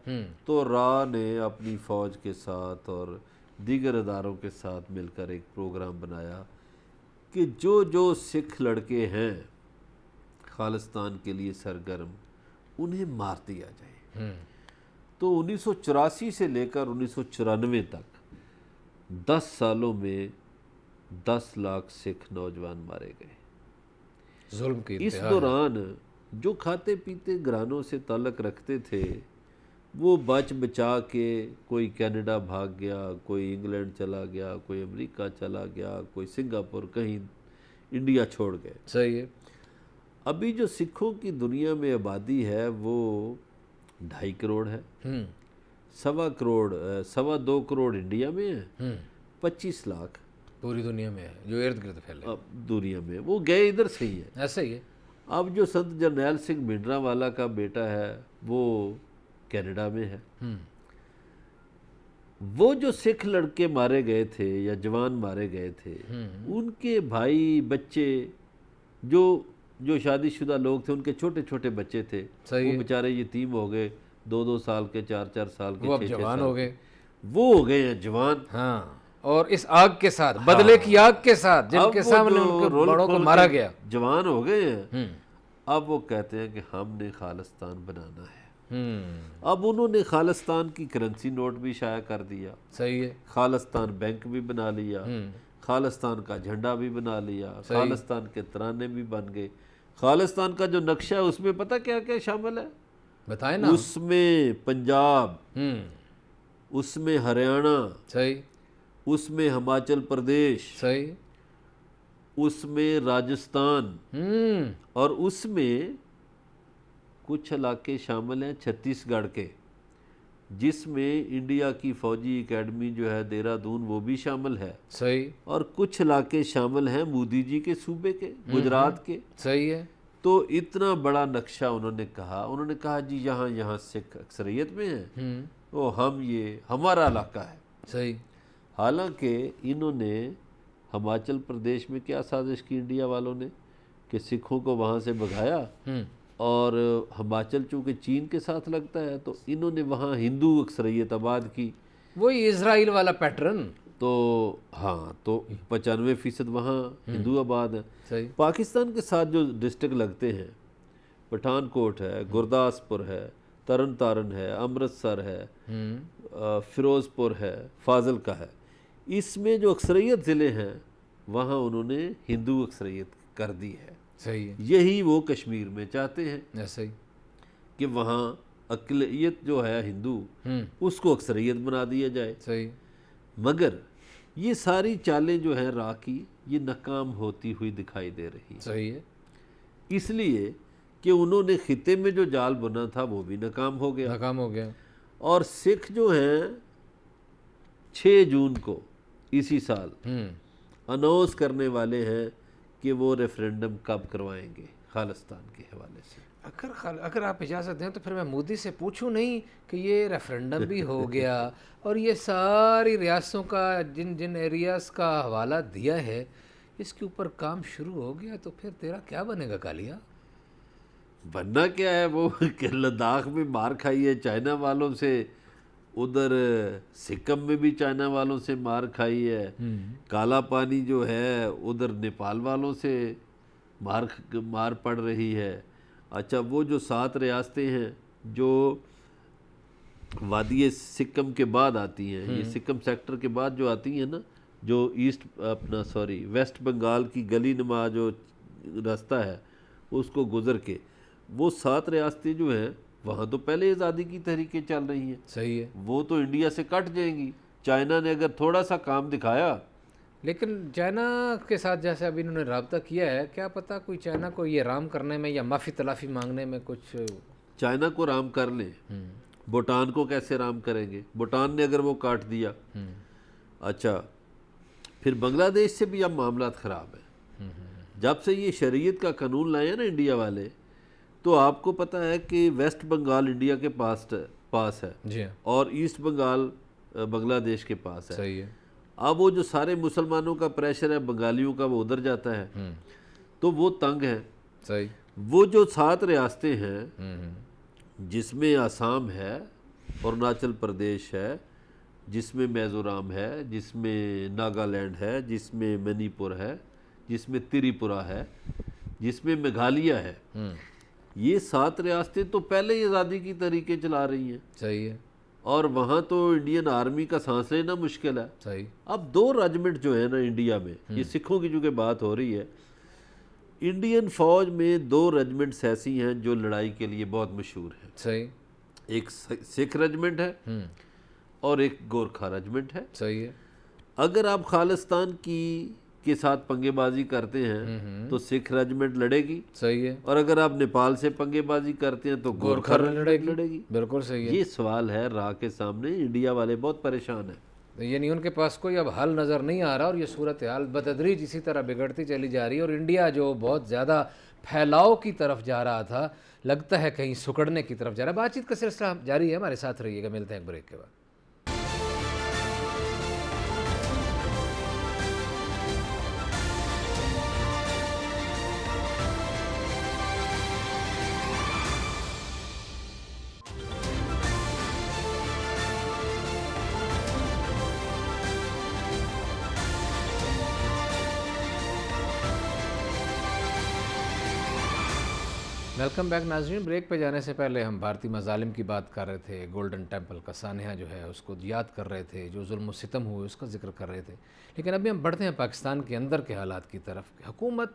تو را نے اپنی فوج کے ساتھ اور دیگر اداروں کے ساتھ مل کر ایک پروگرام بنایا کہ جو جو سکھ لڑکے ہیں خالصتان کے لیے سرگرم، انہیں مار دیا جائے. تو 1984 سے لے کر 1994 تک 10 سالوں میں 10 لاکھ سکھ نوجوان مارے گئے. ظلم کی اس دوران جو کھاتے پیتے گھرانوں سے تعلق رکھتے تھے وہ بچ بچا کے کوئی کینیڈا بھاگ گیا، کوئی انگلینڈ چلا گیا، کوئی امریکہ چلا گیا، کوئی سنگاپور، کہیں انڈیا چھوڑ گئے. صحیح ہے. ابھی جو سکھوں کی دنیا میں آبادی ہے وہ 2.5 کروڑ ہے. 2.25 کروڑ انڈیا میں ہے، 25 لاکھ پوری دنیا میں ہے جو ارد گرد پھیلے. دنیا میں وہ گئے ادھر سے ہی ہے. ایسا ہی ہے. اب جو سنت جرنیل سنگھ بھنڈرانوالا کا بیٹا ہے وہ کینیڈا میں ہے. وہ جو سکھ لڑکے مارے گئے تھے یا جوان مارے گئے تھے، ان کے بھائی بچے جو شادی شدہ لوگ تھے، ان کے چھوٹے چھوٹے بچے تھے، وہ بیچارے یتیم ہو گئے، 2 سال کے، 4 سال کے، 6 جوان ہو گئے. وہ ہو گئے ہیں جوان. ہاں، اور اس آگ کے ساتھ، بدلے کی آگ کے ساتھ، جن کے سامنے ان کے بڑوں کو مارا گیا، جوان ہو گئے ہیں. اب وہ کہتے ہیں کہ ہم نے خالصتان بنانا ہے. اب انہوں نے خالصتان کی کرنسی نوٹ بھی شائع کر دیا. صحیح ہے. خالصتان بینک بھی بنا لیا، خالصتان کا جھنڈا بھی بنا لیا، خالصتان کے ترانے بھی بن گئے. خالصتان کا جو نقشہ ہے اس میں پتہ کیا کیا شامل ہے؟ بتائیں نا. اس میں پنجاب، اس میں ہریانہ، صحیح، اس میں ہماچل پردیش، صحیح، اس میں راجستھان، اور اس میں کچھ علاقے شامل ہیں چھتیس گڑھ کے، جس میں انڈیا کی فوجی اکیڈمی جو ہے دہرادون وہ بھی شامل ہے. صحیح. اور کچھ علاقے شامل ہیں مودی جی کے صوبے کے، گجرات کے. صحیح ہے. تو اتنا بڑا نقشہ انہوں نے کہا جی یہاں سکھ اکثریت میں ہیں، تو یہ ہمارا علاقہ ہے. صحیح. حالانکہ انہوں نے ہماچل پردیش میں کیا سازش کی انڈیا والوں نے کہ سکھوں کو وہاں سے بھگایا، اور ہماچل چونکہ چین کے ساتھ لگتا ہے تو انہوں نے وہاں ہندو اکثریت آباد کی. وہی اسرائیل والا پیٹرن. تو ہاں، تو 95% وہاں ہندو آباد ہیں. صحیح. پاکستان کے ساتھ جو ڈسٹرکٹ لگتے ہیں، پٹھان کوٹ ہے، گرداسپور ہے، ترن تارن ہے، امرتسر ہے، فیروز پور ہے، فاضل کا ہے، اس میں جو اکثریت ضلع ہیں وہاں انہوں نے ہندو اکثریت کر دی ہے. صحیح ہے. یہی وہ کشمیر میں چاہتے ہیں ایسا ہی کہ وہاں اقلیت جو ہے ہندو، اس کو اکثریت بنا دیا جائے. صحیح. مگر یہ ساری چالیں جو ہیں راہ کی، یہ ناکام ہوتی ہوئی دکھائی دے رہی. صحیح ہے. اس لیے کہ انہوں نے خطے میں جو جال بنا تھا وہ بھی ناکام ہو گیا. اور سکھ جو ہیں 6 جون کو اسی سال اناؤنس کرنے والے ہیں کہ وہ ریفرینڈم کب کروائیں گے خالصتان کے حوالے سے. اگر آپ اجازت دیں تو پھر میں مودی سے پوچھوں نہیں کہ یہ ریفرینڈم بھی ہو گیا اور یہ ساری ریاستوں کا جن ایریاز کا حوالہ دیا ہے اس کے اوپر کام شروع ہو گیا، تو پھر تیرا کیا بنے گا کالیا؟ بننا کیا ہے وہ کہ لداخ میں مار کھائی ہے چائنا والوں سے، ادھر سکم میں بھی چائنا والوں سے مار کھائی ہے، کالا پانی جو ہے ادھر نیپال والوں سے مار پڑ رہی ہے۔ اچھا وہ جو 7 ریاستیں ہیں جو وادی سکم کے بعد آتی ہیں، یہ سکم سیکٹر کے بعد جو آتی ہیں نا، جو ویسٹ بنگال کی گلی نما جو راستہ ہے اس کو گزر کے، وہ 7 ریاستیں جو ہیں وہاں تو پہلے آزادی کی تحریکیں چل رہی ہیں، صحیح ہے، وہ تو انڈیا سے کٹ جائیں گی۔ چائنا نے اگر تھوڑا سا کام دکھایا، لیکن چائنا کے ساتھ جیسے ابھی انہوں نے رابطہ کیا ہے، کیا پتہ کوئی چائنا کو یہ رام کرنے میں یا معافی تلافی مانگنے میں کچھ چائنا کو رام کر لیں، بھوٹان کو کیسے رام کریں گے؟ بھوٹان نے اگر وہ کاٹ دیا، اچھا پھر بنگلہ دیش سے بھی اب معاملات خراب ہیں۔ جب سے یہ شریعت کا قانون لائے ہیں نا انڈیا والے، تو آپ کو پتہ ہے کہ ویسٹ بنگال انڈیا کے پاس ہے، جی ہاں، اور ایسٹ بنگال بنگلہ دیش کے پاس ہے۔ صحیح ہے، اب وہ جو سارے مسلمانوں کا پریشر ہے بنگالیوں کا، وہ ادھر جاتا ہے، تو وہ تنگ ہے۔ صحیح، وہ جو 7 ریاستیں ہیں جس میں آسام ہے، اروناچل پردیش ہے، جس میں میزورام ہے، جس میں ناگالینڈ ہے، جس میں منی پور ہے، جس میں تریپورہ ہے، جس میں میگھالیہ ہے، یہ 7 ریاستیں تو پہلے ہی آزادی کی تحریکیں چلا رہی ہیں، صحیح ہے، اور وہاں تو انڈین آرمی کا سانس لینا مشکل ہے۔ صحیح، اب 2 ریجمنٹ جو ہے نا انڈیا میں، یہ سکھوں کی چونکہ بات ہو رہی ہے، انڈین فوج میں 2 ریجمنٹس ایسی ہیں جو لڑائی کے لیے بہت مشہور ہیں۔ صحیح، ایک سکھ ریجمنٹ ہے اور ایک گورکھا ریجمنٹ ہے۔ صحیح ہے، اگر آپ خالصتان کے ساتھ پنگے بازی کرتے ہیں تو سکھ ریجمنٹ لڑے گی، صحیح ہے، اور اگر آپ نیپال سے پنگے بازی کرتے ہیں تو گورکھا ریجمنٹ لڑے گی۔ بالکل صحیح ہے۔ یہ سوال ہے راہ کے سامنے، انڈیا والے بہت پریشان ہیں۔ یعنی ان کے پاس کوئی اب حل نظر نہیں آ رہا، اور یہ صورتحال بتدریج اسی طرح بگڑتی چلی جا رہی ہے، اور انڈیا جو بہت زیادہ پھیلاؤ کی طرف جا رہا تھا، لگتا ہے کہیں سکڑنے کی طرف جا رہا ہے۔ بات چیت کا سلسلہ جاری ہے، ہمارے ساتھ رہیے گا، ملتے ہیں ایک بریک کے بعد۔ ویلکم بیک ناظرین۔ بریک پہ جانے سے پہلے ہم بھارتی مظالم کی بات کر رہے تھے، گولڈن ٹیمپل کا سانحہ جو ہے اس کو یاد کر رہے تھے، جو ظلم و ستم ہوئے اس کا ذکر کر رہے تھے، لیکن ابھی ہم بڑھتے ہیں پاکستان کے اندر کے حالات کی طرف۔ حکومت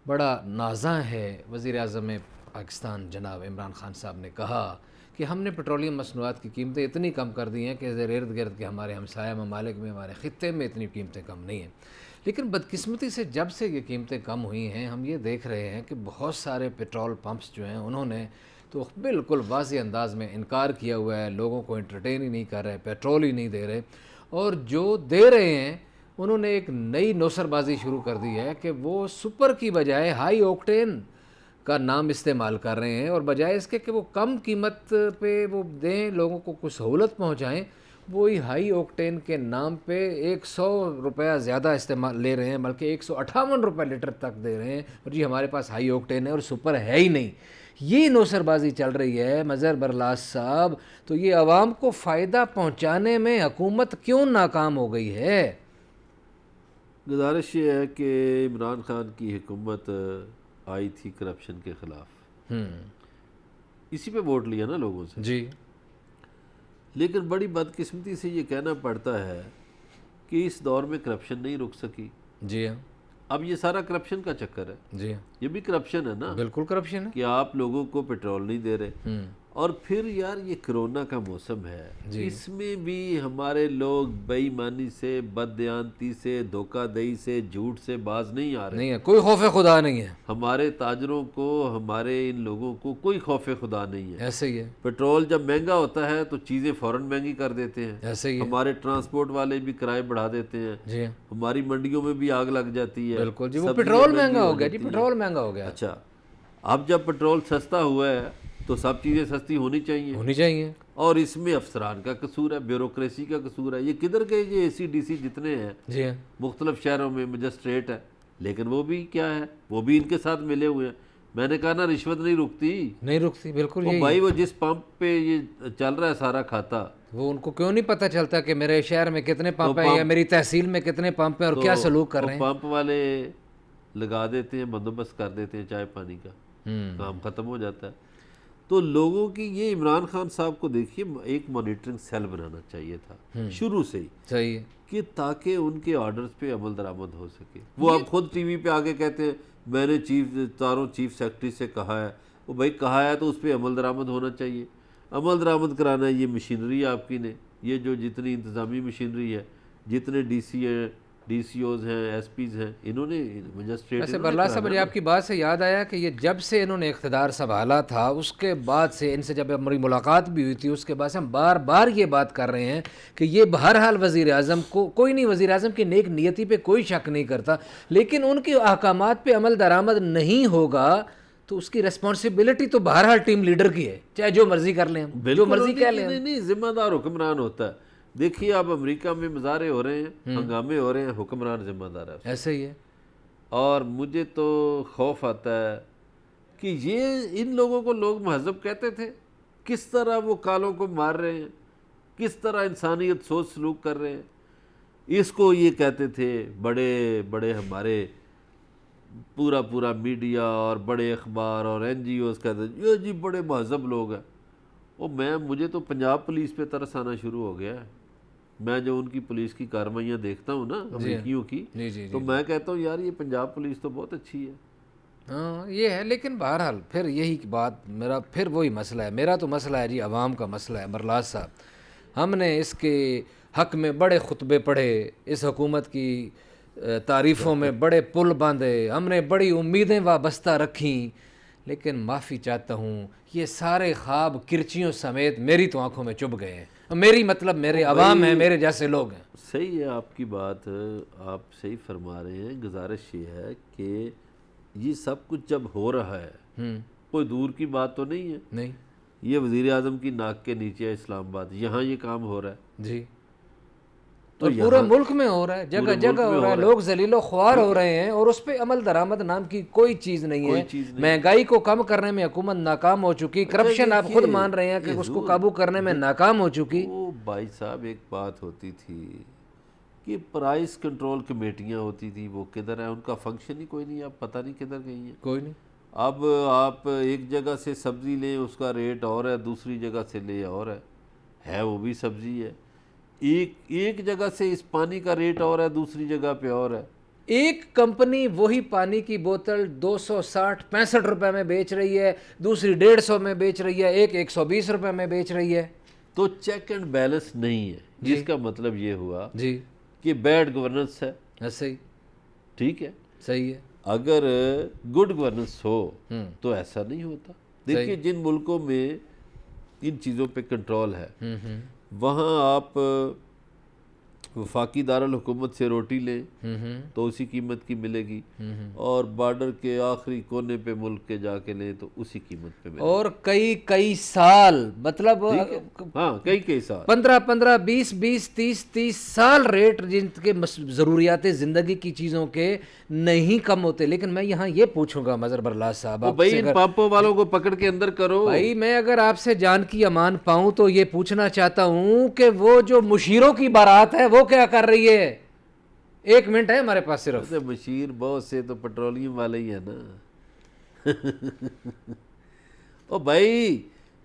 بڑا نازاں ہے۔ وزیر اعظم پاکستان جناب عمران خان صاحب نے کہا کہ ہم نے پیٹرولیم مصنوعات کی قیمتیں اتنی کم کر دی ہیں کہ ارد گرد کے ہمارے ہمسایہ ممالک میں، ہمارے خطے میں اتنی قیمتیں کم نہیں ہیں، لیکن بدقسمتی سے جب سے یہ قیمتیں کم ہوئی ہیں ہم یہ دیکھ رہے ہیں کہ بہت سارے پیٹرول پمپس جو ہیں انہوں نے تو بالکل واضح انداز میں انکار کیا ہوا ہے، لوگوں کو انٹرٹین ہی نہیں کر رہے، پیٹرول ہی نہیں دے رہے، اور جو دے رہے ہیں انہوں نے ایک نئی نوسر بازی شروع کر دی ہے کہ وہ سپر کی بجائے ہائی اوکٹین کا نام استعمال کر رہے ہیں، اور بجائے اس کے کہ وہ کم قیمت پہ وہ دیں، لوگوں کو کچھ سہولت پہنچائیں، وہی ہائی اوکٹین کے نام پہ 100 روپیہ زیادہ استعمال لے رہے ہیں، بلکہ 158 روپے لیٹر تک دے رہے ہیں، اور جی ہمارے پاس ہائی اوکٹین ہے اور سپر ہے ہی نہیں۔ یہ نوسر بازی چل رہی ہے مظہر برلاس صاحب، تو یہ عوام کو فائدہ پہنچانے میں حکومت کیوں ناکام ہو گئی ہے؟ گزارش یہ ہے کہ عمران خان کی حکومت آئی تھی کرپشن کے خلاف، اسی پہ ووٹ لیا نا لوگوں سے، جی، لیکن بڑی بدقسمتی سے یہ کہنا پڑتا ہے کہ اس دور میں کرپشن نہیں رک سکی۔ جی ہاں، اب یہ سارا کرپشن کا چکر ہے، جی ہاں، یہ بھی کرپشن ہے نا، بالکل کرپشن ہے۔ کہ آپ لوگوں کو پیٹرول نہیں دے رہے، اور پھر یار یہ کرونا کا موسم ہے، اس میں بھی ہمارے لوگ بے ایمانی سے، بددیانتی سے، دھوکہ دہی سے، جھوٹ سے باز نہیں آ رہے، نہیں ہے، کوئی خوف خدا نہیں ہے، ہمارے تاجروں کو، ہمارے ان لوگوں کو کوئی خوف خدا نہیں ہے۔ ایسے ہی ہے، پیٹرول جب مہنگا ہوتا ہے تو چیزیں فوراً مہنگی کر دیتے ہیں، ایسے ہی ہے، ہمارے ٹرانسپورٹ والے بھی کرائے بڑھا دیتے ہیں، جی ہاں، ہماری منڈیوں میں بھی آگ لگ جاتی ہے، بالکل جی، وہ سبزیاں پیٹرول مہنگی مہنگا ہو ہو گیا جی، جاتی ہیں۔ پیٹرول مہنگا ہو گیا، اچھا، اب جب پیٹرول سستا ہوا ہے تو سب چیزیں سستی ہونی چاہیے، ہونی چاہیے، اور اس میں افسران کا قصور ہے، بیوروکریسی کا قصور ہے۔ یہ کدھر گئے یہ اے سی ڈی سی جتنے ہیں جی ہاں، مختلف شہروں میں، مجسٹریٹ ہے، لیکن وہ بھی کیا ہے، وہ بھی ان کے ساتھ ملے ہوئے ہیں۔ میں نے کہا نا رشوت نہیں رکتی. نہیں رکتی، بالکل. وہ یہی بھائی وہ جس پمپ پہ یہ چل رہا ہے سارا کھاتا, وہ ان کو کیوں نہیں پتہ چلتا کہ میرے شہر میں کتنے پمپ ہیں یا میری تحصیل میں کتنے پمپ ہیں اور کیا سلوک کر رہے ہیں. پمپ والے لگا دیتے ہیں, بندوبست کر دیتے ہیں چائے پانی کا, ہوں کام ختم ہو جاتا ہے. تو لوگوں کی یہ عمران خان صاحب کو دیکھیے ایک مانیٹرنگ سیل بنانا چاہیے تھا شروع سے ہی, صحیح ہے. کہ تاکہ ان کے آرڈرز پہ عمل درآمد ہو سکے. وہ اب خود ٹی وی پہ آگے کہتے ہیں میں نے چیف سیکرٹری سے کہا ہے. وہ بھائی کہا ہے تو اس پہ عمل درآمد ہونا چاہیے. عمل درآمد کرانا ہے, یہ مشینری آپ کی نے, یہ جو جتنی انتظامی مشینری ہے, جتنے ڈی سی اوز ہیں, ایس پیز ہیں, انہوں نے مجسٹریٹ. ویسے برلا صاحب مجھے آپ کی بات سے یاد آیا کہ یہ جب سے انہوں نے اقتدار سنبھالا تھا اس کے بعد سے, ان سے جب ہماری ملاقات بھی ہوئی تھی اس کے بعد سے ہم بار بار یہ بات کر رہے ہیں کہ یہ بہرحال وزیر اعظم کو کوئی نہیں, وزیر اعظم کی نیک نیتی پہ کوئی شک نہیں کرتا, لیکن ان کے احکامات پہ عمل درآمد نہیں ہوگا تو اس کی ریسپانسبلٹی تو بہرحال ٹیم لیڈر کی ہے, چاہے جو مرضی کر لیں, جو مرضی کہہ لیں. نہیں, ذمہ دار حکمران ہوتا ہے. دیکھیے اب امریکہ میں مظاہرے ہو رہے ہیں, ہنگامے ہو رہے ہیں, حکمران ذمہ دار ہے. ایسے ہی ہے. اور مجھے تو خوف آتا ہے کہ یہ ان لوگوں کو لوگ مہذب کہتے تھے, کس طرح وہ کالوں کو مار رہے ہیں, کس طرح انسانیت سوچ سلوک کر رہے ہیں. اس کو یہ کہتے تھے بڑے بڑے ہمارے پورا میڈیا اور بڑے اخبار اور این جی اوز کہتے ہیں یہ جی بڑے مہذب لوگ ہیں. مجھے تو پنجاب پولیس پہ ترس آنا شروع ہو گیا ہے. میں جو ان کی پولیس کی کارروائیاں دیکھتا ہوں نا امریکیوں کی, تو میں کہتا ہوں یار یہ پنجاب پولیس تو بہت اچھی ہے. ہاں یہ ہے, لیکن بہرحال پھر یہی بات میرا پھر وہی مسئلہ ہے, میرا تو مسئلہ ہے جی عوام کا مسئلہ ہے. برلاس صاحب, ہم نے اس کے حق میں بڑے خطبے پڑھے, اس حکومت کی تعریفوں میں بڑے پل باندھے, ہم نے بڑی امیدیں وابستہ رکھیں, لیکن معافی چاہتا ہوں یہ سارے خواب کرچیوں سمیت میری تو آنکھوں میں چبھ گئے ہیں. میری مطلب میرے عوام ہیں, میرے جیسے لوگ ہیں. صحیح ہے آپ کی بات, آپ صحیح فرما رہے ہیں. گزارش یہ ہے کہ یہ سب کچھ جب ہو رہا ہے کوئی دور کی بات تو نہیں ہے. نہیں, یہ وزیر اعظم کی ناک کے نیچے ہے اسلام آباد, یہاں یہ کام ہو رہا ہے جی, تو پورے ملک میں ہو رہا ہے, جگہ جگہ ہو رہا ہے. لوگ ذلیل و خوار ہو رہے ہیں اور اس پہ عمل درآمد نام کی کوئی چیز نہیں ہے. مہنگائی کو کم کرنے میں حکومت ناکام ہو چکی, کرپشن آپ خود مان رہے ہیں کہ اس کو قابو کرنے میں ناکام ہو چکی. وہ بھائی صاحب ایک بات ہوتی تھی کہ پرائس کنٹرول کمیٹیاں ہوتی تھی, وہ کدھر ہیں, ان کا فنکشن ہی کوئی نہیں, اب پتہ نہیں کدھر گئی ہیں. کوئی نہیں. اب آپ ایک جگہ سے سبزی لیں اس کا ریٹ اور ہے, دوسری جگہ سے لیں اور ہے وہ بھی سبزی ہے. ایک جگہ سے اس پانی کا ریٹ اور ہے, دوسری جگہ پہ اور ہے. ایک کمپنی وہی پانی کی بوتل 260-65 روپے میں بیچ رہی ہے, دوسری 150 میں بیچ رہی ہے, ایک 120 روپے میں بیچ رہی ہے. تو چیک اینڈ بیلنس نہیں ہے, جس کا مطلب یہ ہوا جی کہ بیڈ گورننس ہے. ایسے ہی, ٹھیک ہے, صحیح ہے. اگر گڈ گورننس ہو تو ایسا نہیں ہوتا. دیکھیے جن ملکوں میں ان چیزوں پہ کنٹرول ہے وہاں آپ وفاقی دارالحکومت سے روٹی لیں تو اسی قیمت کی ملے گی, اور بارڈر کے آخری کونے پہ ملک کے جا کے لیں تو اسی قیمت پہ ملے گی. اور کئی سال, مطلب ہاں کئی سال, 15 20 30 سال ریٹ جن کے ضروریات زندگی کی چیزوں کے نہیں کم ہوتے. لیکن میں یہاں یہ پوچھوں گا مظہر برلاس صاحب, بھائی ان پامپوں والوں کو پکڑ کے اندر کرو. بھائی میں اگر آپ سے جان کی امان پاؤں تو یہ پوچھنا چاہتا ہوں کہ وہ جو مشیروں کی بارات ہے وہ کیا کر رہی ہے؟ 1 منٹ ہے ہمارے پاس صرف. مشیر بہت سے تو پیٹرولیم والے ہی ہیں نا. او بھائی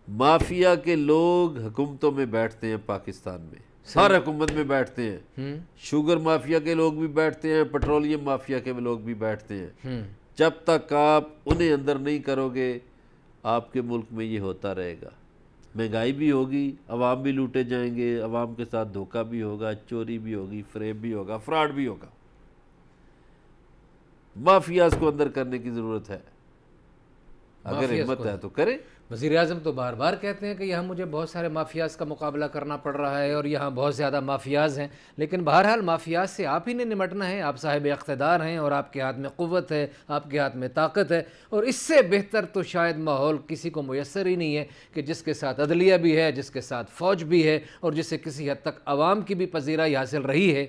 مافیا کے لوگ حکومتوں میں بیٹھتے ہیں, پاکستان میں ہر حکومت میں بیٹھتے ہیں. شوگر مافیا کے لوگ بھی بیٹھتے ہیں, پیٹرولیم مافیا کے لوگ بھی بیٹھتے ہیں. جب تک آپ انہیں اندر نہیں کرو گے آپ کے ملک میں یہ ہوتا رہے گا. مہنگائی بھی ہوگی, عوام بھی لوٹے جائیں گے, عوام کے ساتھ دھوکہ بھی ہوگا, چوری بھی ہوگی, فریب بھی ہوگا, فراڈ بھی ہوگا. مافیاز کو اندر کرنے کی ضرورت ہے, اگر ہمت ہے تو کرے. وزیر اعظم تو بار بار کہتے ہیں کہ یہاں مجھے بہت سارے مافیاز کا مقابلہ کرنا پڑ رہا ہے اور یہاں بہت زیادہ مافیاز ہیں. لیکن بہرحال مافیاز سے آپ ہی نے نمٹنا ہے, آپ صاحب اقتدار ہیں اور آپ کے ہاتھ میں قوت ہے, آپ کے ہاتھ میں طاقت ہے, اور اس سے بہتر تو شاید ماحول کسی کو میسر ہی نہیں ہے کہ جس کے ساتھ عدلیہ بھی ہے, جس کے ساتھ فوج بھی ہے, اور جس سے کسی حد تک عوام کی بھی پذیرائی حاصل رہی ہے.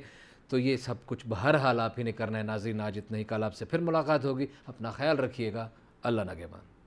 تو یہ سب کچھ بہرحال آپ ہی نے کرنا ہے. ناظرین آج اتنا ہی, کل آپ سے پھر ملاقات ہوگی. اپنا خیال رکھیے گا. اللہ نگہبان.